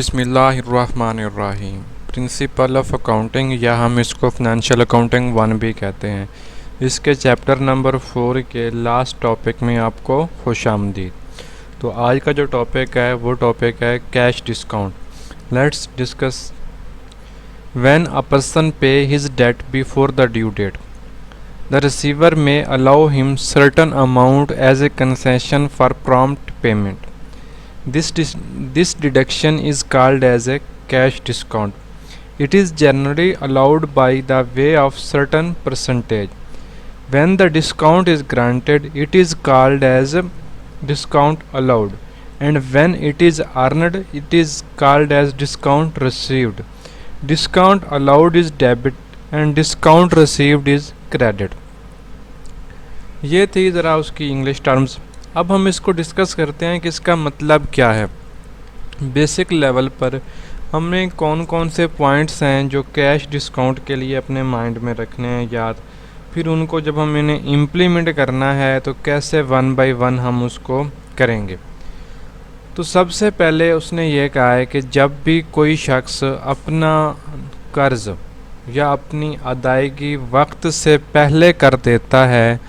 बिस्मिल्लाहिर्रहमानिर्रहीम। Principle of accounting या हम इसको फाइनेंशियल अकाउंटिंग 1 भी कहते हैं। इसके चैप्टर नंबर 4 के लास्ट टॉपिक में आपको खुशामदीद। तो आज का जो टॉपिक है वो टॉपिक है cash discount. Let's discuss when a person pay his debt before the due date the receiver may allow him certain amount as a concession for prompt payment. This deduction is called as a cash discount. It is generally allowed by the way of certain percentage. When the discount is granted, it is called as discount allowed, and when it is earned, it is called as discount received. Discount allowed is debit and discount received is credit. ये थी ज़रा उसकी English terms. अब हम इसको discuss करते हैं कि इसका मतलब क्या है। बेसिक लेवल पर हमने कौन कौन से पॉइंट्स हैं जो कैश डिस्काउंट के लिए अपने माइंड में रखने हैं याद, फिर उनको जब हम इन्हें इम्प्लीमेंट करना है तो कैसे 1 बाय 1 हम उसको करेंगे। तो सबसे पहले उसने ये कहा है कि जब भी कोई शख्स अपना कर्ज़ या अपनी अदायगी वक्त से पहले कर देता है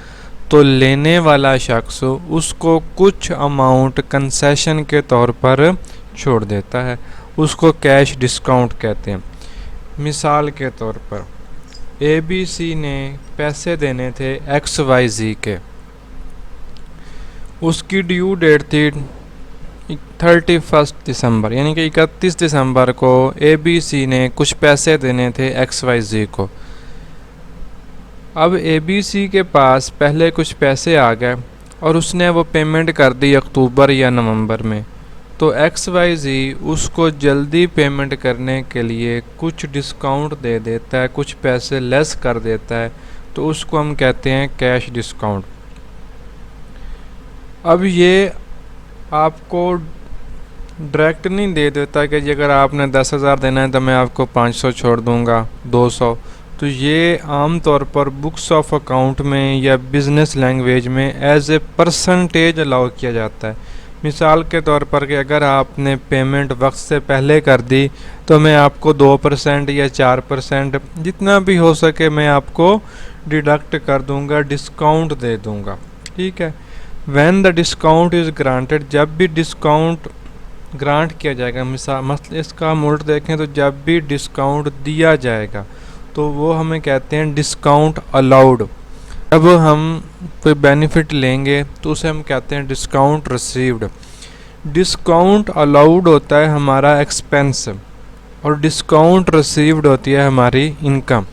तो लेने वाला शख्स उसको कुछ अमाउंट कंसेशन के तौर पर छोड़ देता है, उसको कैश डिस्काउंट कहते हैं। मिसाल के तौर पर ABC ने पैसे देने थे XYZ के, उसकी ड्यू डेट थी 31 दिसंबर, यानी कि 31 दिसंबर को ABC ने कुछ पैसे देने थे XYZ को। अब ABC के पास पहले कुछ पैसे आ गए और उसने वो पेमेंट कर दी अक्टूबर या नवंबर में, तो XYZ उसको जल्दी पेमेंट करने के लिए कुछ डिस्काउंट दे देता है, कुछ पैसे लेस कर देता है, तो उसको हम कहते हैं कैश डिस्काउंट। अब ये आपको डायरेक्ट नहीं दे देता कि अगर आपने 10,000 देना है तो मैं आपको 500 छोड़ दूंगा, 200। तो ये आम तौर पर बुक्स ऑफ अकाउंट में या बिज़नेस लैंग्वेज में एज ए परसेंटेज अलाउ किया जाता है। मिसाल के तौर पर कि अगर आपने पेमेंट वक्त से पहले कर दी तो मैं आपको 2% या 4% जितना भी हो सके मैं आपको डिडक्ट कर दूंगा, डिस्काउंट दे दूंगा, ठीक है। When the discount is granted, जब भी डिस्काउंट ग्रांट किया जाएगा, मतलब इसका उल्ट देखें तो जब भी डिस्काउंट दिया जाएगा तो वो हमें कहते हैं डिस्काउंट अलाउड। जब हम कोई बेनिफिट लेंगे तो उसे हम कहते हैं डिस्काउंट रिसीव्ड। डिस्काउंट अलाउड होता है हमारा एक्सपेंस और डिस्काउंट रिसीव्ड होती है हमारी इनकम।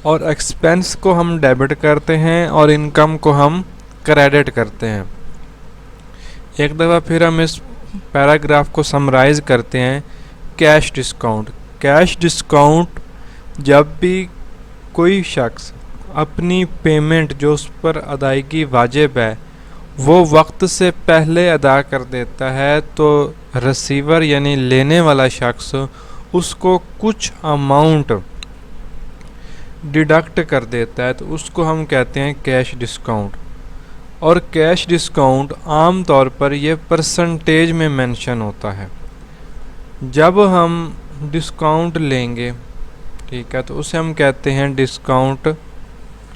और एक्सपेंस को हम डेबिट करते हैं और इनकम को हम क्रेडिट करते हैं। एक दफ़ा फिर हम इस पैराग्राफ को समराइज़ करते हैं। कैश डिस्काउंट, कैश डिस्काउंट जब भी कोई शख्स अपनी पेमेंट जो उस पर अदायगी वाजिब है वो वक्त से पहले अदा कर देता है तो रिसीवर यानी लेने वाला शख्स उसको कुछ अमाउंट डिडक्ट कर देता है, तो उसको हम कहते हैं कैश डिस्काउंट। और कैश डिस्काउंट आम तौर पर ये परसेंटेज में मेंशन होता है। जब हम डिस्काउंट लेंगे, ठीक है, तो उसे हम कहते हैं डिस्काउंट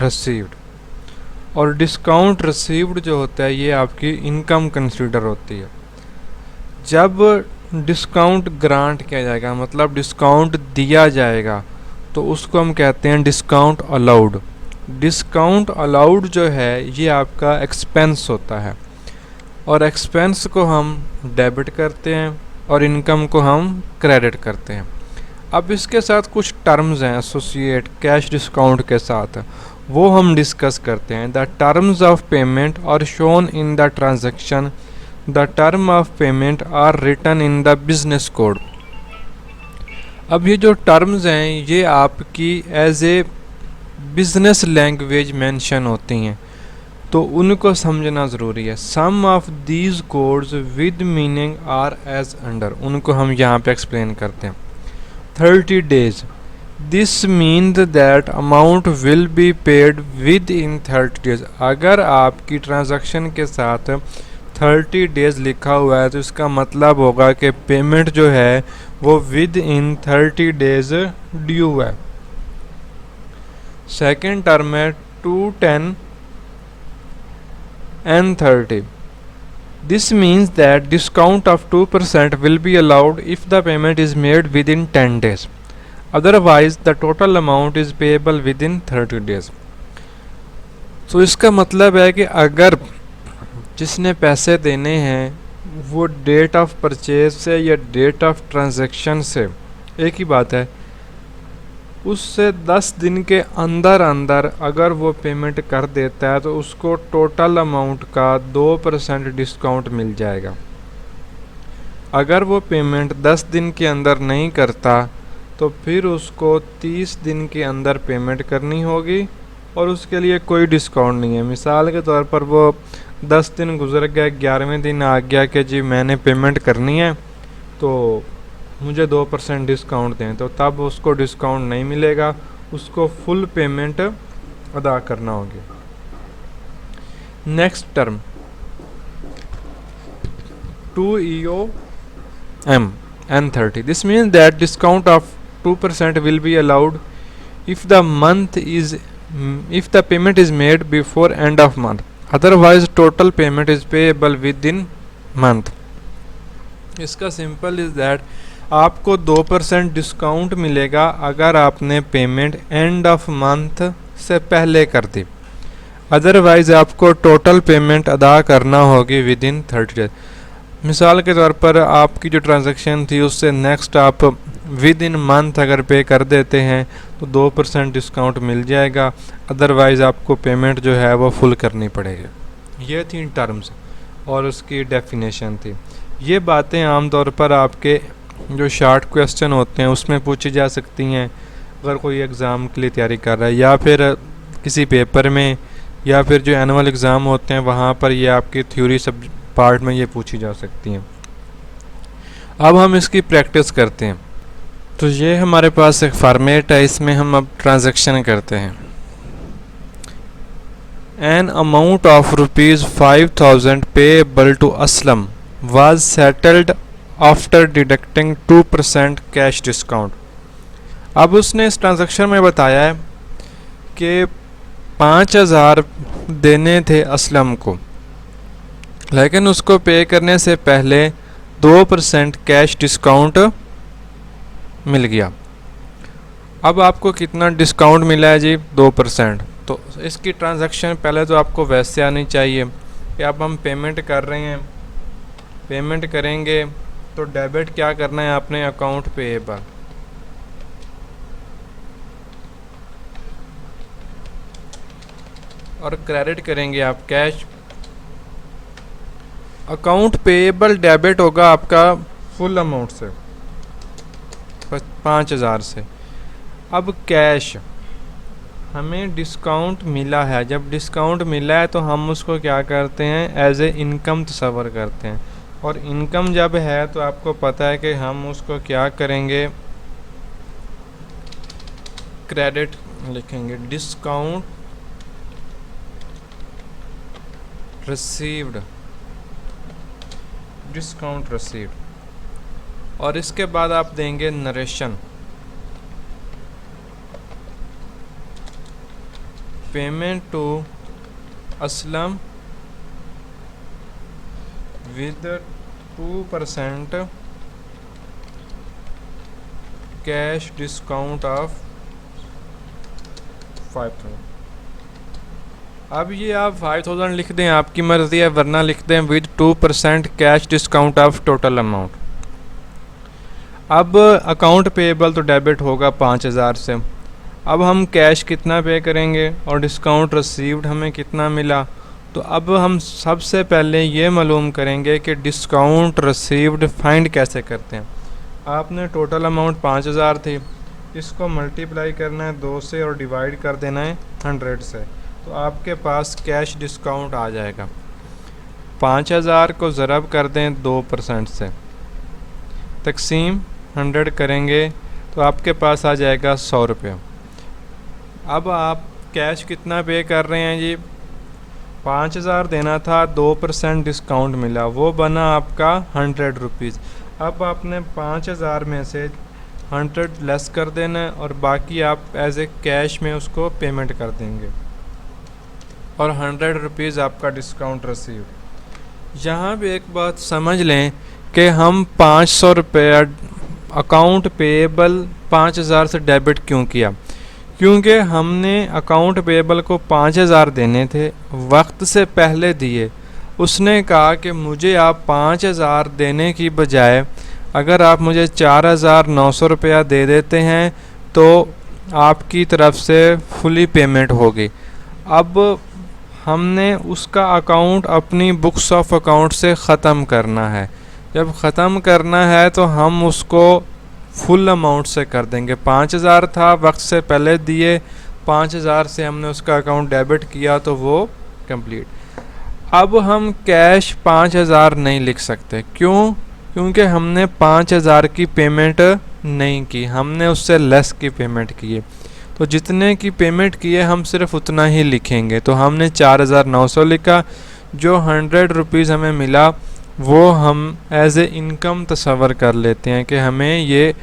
रिसीव्ड। और डिस्काउंट रिसीव्ड जो होता है ये आपकी इनकम कंसीडर होती है। जब डिस्काउंट ग्रांट किया जाएगा, मतलब डिस्काउंट दिया जाएगा, तो उसको हम कहते हैं डिस्काउंट अलाउड। डिस्काउंट अलाउड जो है ये आपका एक्सपेंस होता है और एक्सपेंस को हम डेबिट करते हैं और इनकम को हम क्रेडिट करते हैं। अब इसके साथ कुछ टर्म्स हैं एसोसिएट कैश डिस्काउंट के साथ, वो हम डिस्कस करते हैं। The terms of payment are shown in the transaction. The term of payment are written in the business code. अब ये जो टर्म्स हैं ये आपकी as a business language mention होती हैं, तो उनको समझना ज़रूरी है। Some of these codes with meaning are as under, उनको हम यहाँ पे एक्सप्लेन करते हैं। 30 days. This means that amount will be paid within 30 days. अगर आपकी ट्रांजैक्शन के साथ 30 डेज़ लिखा हुआ है तो इसका मतलब होगा कि पेमेंट जो है वो विद इन 30 डेज़ ड्यू है। सेकेंड टर्म है 2, 10 and 30. This means that discount of 2% will be allowed if the payment is made within 10 days. Otherwise, the total amount is payable within 30 days. तो इसका मतलब है कि अगर जिसने पैसे देने हैं वो डेट ऑफ परचेज से या डेट ऑफ ट्रांजैक्शन से, एक ही बात है, उससे 10 दिन के अंदर अंदर अगर वो पेमेंट कर देता है तो उसको टोटल अमाउंट का 2% डिस्काउंट मिल जाएगा। अगर वो पेमेंट 10 दिन के अंदर नहीं करता तो फिर उसको 30 दिन के अंदर पेमेंट करनी होगी और उसके लिए कोई डिस्काउंट नहीं है। मिसाल के तौर पर वो 10 दिन गुजर गया, 11वें दिन आ गया कि जी मैंने पेमेंट करनी है तो मुझे 2% डिस्काउंट दें, तो तब उसको डिस्काउंट नहीं मिलेगा, उसको फुल पेमेंट अदा करना होगी। Next term 2EOM N30. This means that discount of 2% will be allowed if the payment is made before end of month. Otherwise, total payment is payable within month. इसका simple is that आपको 2% discount मिलेगा अगर आपने payment end of month से पहले कर दी। Otherwise आपको total payment अदा करना होगी विद इन 30 डेज। मिसाल के तौर पर आपकी जो ट्रांजैक्शन थी उससे नेक्स्ट आप विद इन मंथ अगर पे कर देते हैं तो 2% डिस्काउंट मिल जाएगा, अदरवाइज़ आपको पेमेंट जो है वो फुल करनी पड़ेगी। ये थी टर्म्स और उसकी डेफिनेशन थी। ये बातें आमतौर पर आपके जो शार्ट क्वेश्चन होते हैं उसमें पूछी जा सकती हैं अगर कोई एग्ज़ाम के लिए तैयारी कर रहा है, या फिर किसी पेपर में, या फिर जो एनुअल एग्ज़ाम होते हैं वहाँ पर ये आपकी थ्योरी सब पार्ट में ये पूछी जा सकती हैं। अब हम इसकी प्रैक्टिस करते हैं। तो ये हमारे पास एक फॉर्मेट है, इसमें हम अब ट्रांजैक्शन करते हैं। An amount of ₹5,000 payable to Aslam was settled after deducting 2% cash discount. अब उसने इस ट्रांजैक्शन में बताया है कि 5,000 देने थे असलम को, लेकिन उसको पे करने से पहले 2% कैश डिस्काउंट मिल गया। अब आपको कितना डिस्काउंट मिला है जी? 2%। तो इसकी ट्रांजैक्शन पहले तो आपको वैसे आनी चाहिए कि अब हम पेमेंट कर रहे हैं, पेमेंट करेंगे तो डेबिट क्या करना है आपने? Account payable. और क्रेडिट करेंगे आप कैश। अकाउंट पेएबल डेबिट होगा आपका फुल अमाउंट से, 5,000 से। अब कैश हमें डिस्काउंट मिला है, जब डिस्काउंट मिला है तो हम उसको क्या करते हैं? एज ए इनकम तस्वर करते हैं। और इनकम जब है तो आपको पता है कि हम उसको क्या करेंगे? क्रेडिट लिखेंगे, डिस्काउंट रिसीव्ड, डिस्काउंट रिसीव्ड। और इसके बाद आप देंगे narration, payment to Aslam with 2% cash discount of 5,000। अब ये आप 5,000 लिख दें, आपकी मर्जी है, वरना लिख दें with 2% cash discount of total amount. अब अकाउंट पेएबल तो डेबिट होगा 5,000 से। अब हम कैश कितना पे करेंगे और डिस्काउंट रिसीव्ड हमें कितना मिला? तो अब हम सबसे पहले ये मालूम करेंगे कि डिस्काउंट रिसीव्ड फाइंड कैसे करते हैं। आपने टोटल अमाउंट 5,000 थी, इसको मल्टीप्लाई करना है 2 से और डिवाइड कर देना है 100 से, तो आपके पास कैश डिस्काउंट आ जाएगा। 5,000 को ज़रब कर दें 2% से, तकसीम 100 करेंगे तो आपके पास आ जाएगा 100 रुपये। अब आप कैश कितना पे कर रहे हैं जी? 5,000 देना था, 2% डिस्काउंट मिला, वो बना आपका 100 रुपीज़। अब आपने 5,000 में से 100 लेस कर देना है और बाकी आप एज ए कैश में उसको पेमेंट कर देंगे और 100 रुपीज़ आपका डिस्काउंट रिसीव। यहाँ भी एक बात समझ लें कि हम 500 रुपया अकाउंट पेएबल 5,000 से डेबिट क्यों किया, क्योंकि हमने अकाउंट पेएबल को 5,000 देने थे, वक्त से पहले दिए। उसने कहा कि मुझे आप 5,000 देने की बजाय अगर आप मुझे 4,900 रुपया दे देते हैं तो आपकी तरफ से फुली पेमेंट होगी। अब हमने उसका अकाउंट अपनी बुक्स ऑफ अकाउंट से ख़त्म करना है। जब ख़त्म करना है तो हम उसको फुल अमाउंट से कर देंगे। 5,000 था, वक्त से पहले दिए, 5,000 से हमने उसका अकाउंट डेबिट किया तो वो कंप्लीट। अब हम कैश 5,000 नहीं लिख सकते, क्यों? क्योंकि हमने 5,000 की पेमेंट नहीं की, हमने उससे लेस की पेमेंट की है। तो जितने की पेमेंट की है हम सिर्फ उतना ही लिखेंगे। तो हमने 4,900 लिखा। जो 100 रुपीज़ हमें मिला वो हम एज ए इनकम तस्वर कर लेते हैं कि हमें ये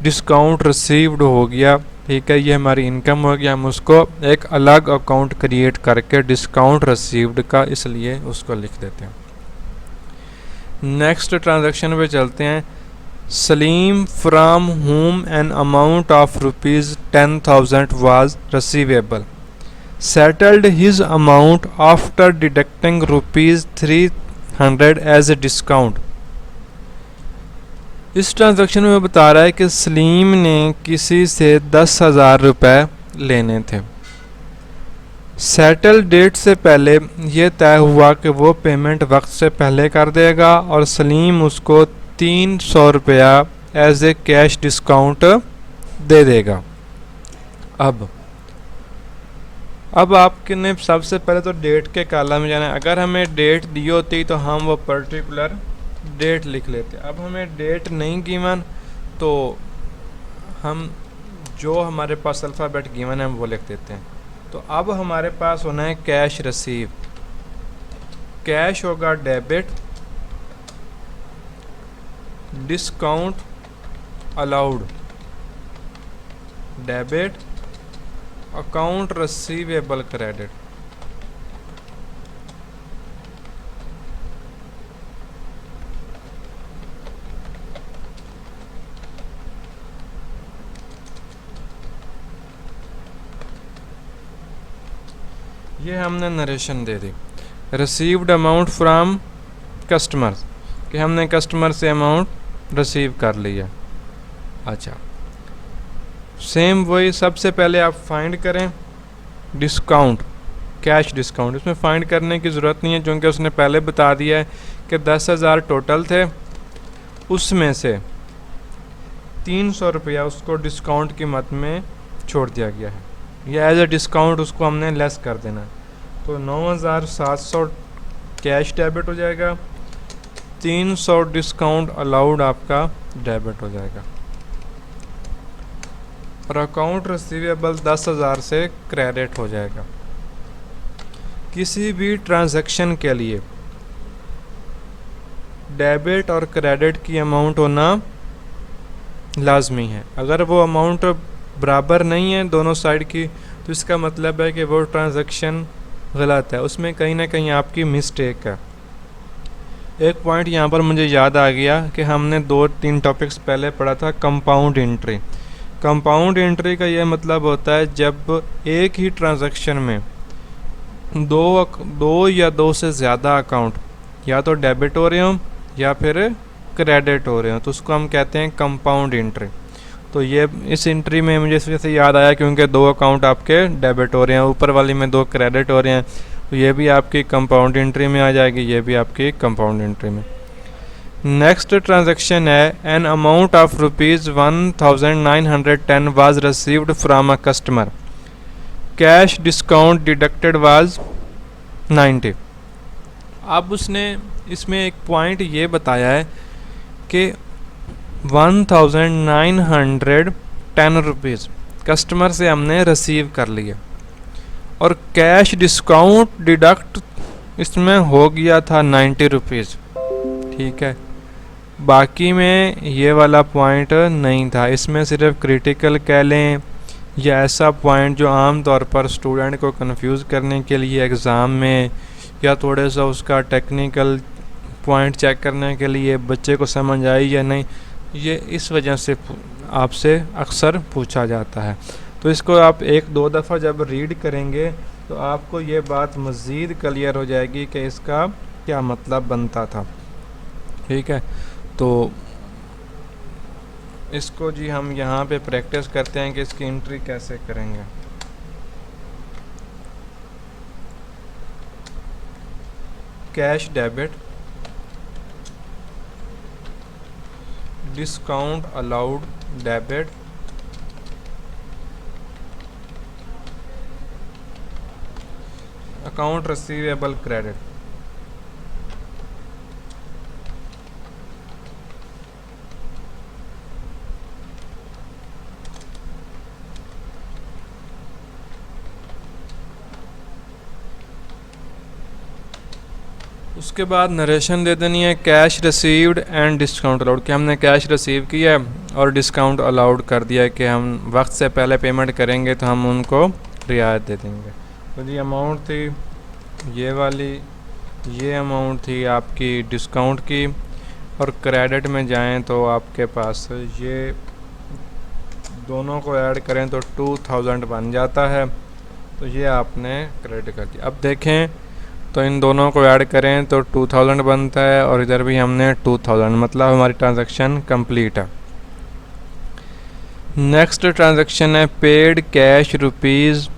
डिस्काउंट रिसीव्ड हो गया, ठीक है, ये हमारी इनकम हो गया। हम उसको एक अलग अकाउंट क्रिएट करके डिस्काउंट रिसीव्ड का इसलिए उसको लिख देते हैं। नेक्स्ट ट्रांजैक्शन पे चलते हैं। Salim from whom an amount of ₹10,000 was receivable settled his amount after deducting ₹300 as a discount। इस ट्रांजैक्शन में बता रहा है कि सलीम ने किसी से 10,000 रुपये लेने थे। सेटल डेट से पहले ये तय हुआ कि वो पेमेंट वक्त से पहले कर देगा और सलीम उसको 300 रुपया एज ए कैश डिस्काउंट दे देगा। अब आपने सबसे पहले तो डेट के कॉलम में जाना है। अगर हमें डेट दी होती तो हम वो पर्टिकुलर डेट लिख लेते। अब हमें डेट नहीं गिवन तो हम जो हमारे पास अल्फ़ाबेट गिवन है हम वो लिख देते हैं। तो अब हमारे पास होना है कैश रिसीव। कैश होगा debit, discount allowed debit, account receivable credit. ये हमने narration they the. Received amount from customers, कि हमने कस्टमर से अमाउंट रिसीव कर लिया। अच्छा, सेम वही सबसे पहले आप फाइंड करें डिस्काउंट, कैश डिस्काउंट। इसमें फाइंड करने की ज़रूरत नहीं है क्योंकि उसने पहले बता दिया है कि 10,000 टोटल थे, उसमें से 300 रुपया उसको डिस्काउंट की मद में छोड़ दिया गया है। या एज ए डिस्काउंट उसको हमने लेस कर देना। तो 9,700 कैश डेबिट हो जाएगा, 300 डिस्काउंट अलाउड आपका डेबिट हो जाएगा और अकाउंट रिसीवेबल 10,000 से क्रेडिट हो जाएगा। किसी भी ट्रांजैक्शन के लिए डेबिट और क्रेडिट की अमाउंट होना लाजमी है। अगर वो अमाउंट बराबर नहीं है दोनों साइड की तो इसका मतलब है कि वो ट्रांजैक्शन गलत है, उसमें कहीं ना कहीं आपकी मिस्टेक है। एक पॉइंट यहाँ पर मुझे याद आ गया कि हमने 2-3 टॉपिक्स पहले पढ़ा था कंपाउंड एंट्री। कंपाउंड एंट्री का यह मतलब होता है जब एक ही ट्रांजैक्शन में दो या दो से ज़्यादा अकाउंट या तो डेबिट हो रहे हों या फिर क्रेडिट हो रहे हों तो उसको हम कहते हैं कंपाउंड एंट्री। तो ये इस एंट्री में मुझे इस वजह से याद आया क्योंकि 2 अकाउंट आपके डेबिट हो रहे हैं, ऊपर वाली में 2 क्रेडिट हो रहे हैं, तो ये भी आपकी कंपाउंड एंट्री में आ जाएगी, ये भी आपकी कंपाउंड एंट्री में। नेक्स्ट ट्रांजैक्शन है N amount of ₹1,910 was received from a customer, cash discount deducted was 90। अब उसने इसमें एक पॉइंट ये बताया है कि 1,910 रुपीज़ कस्टमर से हमने रिसीव कर लिया और कैश डिस्काउंट डिडक्ट इसमें हो गया था 90 रुपीज़, ठीक है। बाकी में ये वाला पॉइंट नहीं था, इसमें सिर्फ क्रिटिकल कह लें या ऐसा पॉइंट जो आम तौर पर स्टूडेंट को कंफ्यूज करने के लिए एग्ज़ाम में, या थोड़े सा उसका टेक्निकल पॉइंट चेक करने के लिए बच्चे को समझ आई या नहीं, ये इस वजह से आपसे अक्सर पूछा जाता है। तो इसको आप एक दो दफ़ा जब रीड करेंगे तो आपको ये बात मज़ीद क्लियर हो जाएगी कि इसका क्या मतलब बनता था, ठीक है। तो इसको जी हम यहाँ पे प्रैक्टिस करते हैं कि इसकी एंट्री कैसे करेंगे। Cash debit, discount allowed debit, account receivable credit. उसके बाद नरेशन दे देनी है cash received and discount allowed, कि हमने कैश रिसीव किया है और डिस्काउंट अलाउड कर दिया है कि हम वक्त से पहले पेमेंट करेंगे तो हम उनको रियायत दे देंगे। तो जी अमाउंट थी ये वाली, ये अमाउंट थी आपकी डिस्काउंट की, और क्रेडिट में जाएं तो आपके पास ये दोनों को ऐड करें तो 2000 बन जाता है। तो ये आपने क्रेडिट कर दिया। अब देखें तो इन दोनों को ऐड करें तो 2000 बनता है, और इधर भी हमने 2000, मतलब हमारी ट्रांजैक्शन कंप्लीट है। नेक्स्ट ट्रांजैक्शन है paid cash rupees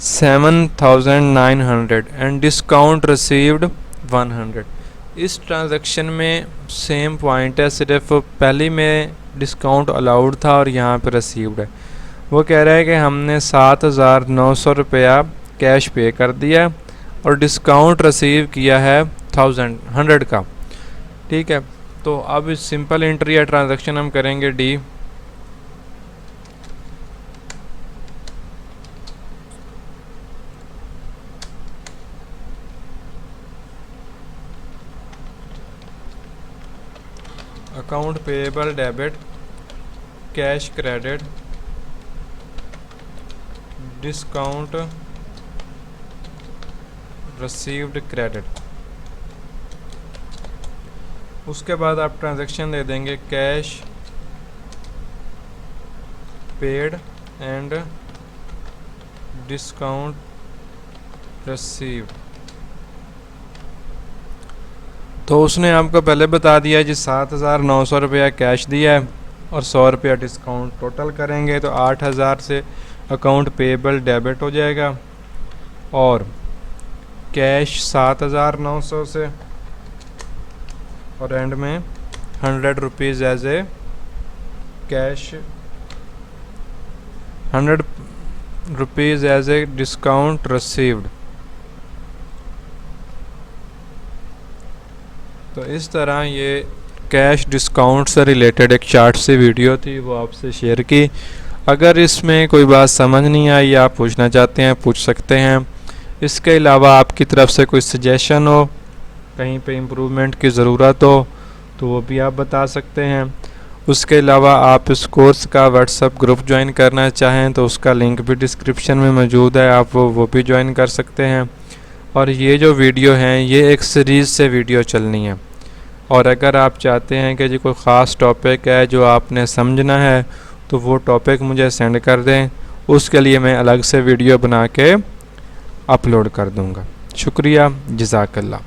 7900 and discount received 100। इस ट्रांजैक्शन में सेम पॉइंट है, सिर्फ पहली में डिस्काउंट अलाउड था और यहाँ पे रिसीव्ड है। वो कह रहा है कि हमने 7900 रुपया कैश पे कर दिया और डिस्काउंट रिसीव किया है 100 का, ठीक है। तो अब इस सिंपल एंट्री या ट्रांजैक्शन हम करेंगे D. Account payable debit, cash credit, discount received credit. उसके बाद आप ट्रांजैक्शन दे देंगे cash paid and discount received. तो उसने आपको पहले बता दिया जी 7900 रुपया कैश दिया है और 100 रुपया डिस्काउंट, टोटल करेंगे तो 8000 से अकाउंट पेएबल डेबिट हो जाएगा और कैश 7900 से, और एंड में 100 rupees as a cash, 100 rupees as a discount received. तो इस तरह ये कैश डिस्काउंट से रिलेटेड एक चार्ट से वीडियो थी, वो आपसे शेयर की। अगर इसमें कोई बात समझ नहीं आई या आप पूछना चाहते हैं पूछ सकते हैं। इसके अलावा आपकी तरफ से कोई सजेशन हो, कहीं पे इम्प्रूवमेंट की ज़रूरत हो तो वो भी आप बता सकते हैं। उसके अलावा आप इस कोर्स का व्हाट्सएप ग्रुप ज्वाइन करना चाहें तो उसका लिंक भी डिस्क्रिप्शन में मौजूद है, आप वो भी ज्वाइन कर सकते हैं। और ये जो वीडियो हैं ये एक सीरीज़ से वीडियो चलनी है, और अगर आप चाहते हैं कि जी कोई ख़ास टॉपिक है जो आपने समझना है तो वो टॉपिक मुझे सेंड कर दें, उसके लिए मैं अलग से वीडियो बना के अपलोड कर दूँगा। शुक्रिया, जज़ाकल्लाह।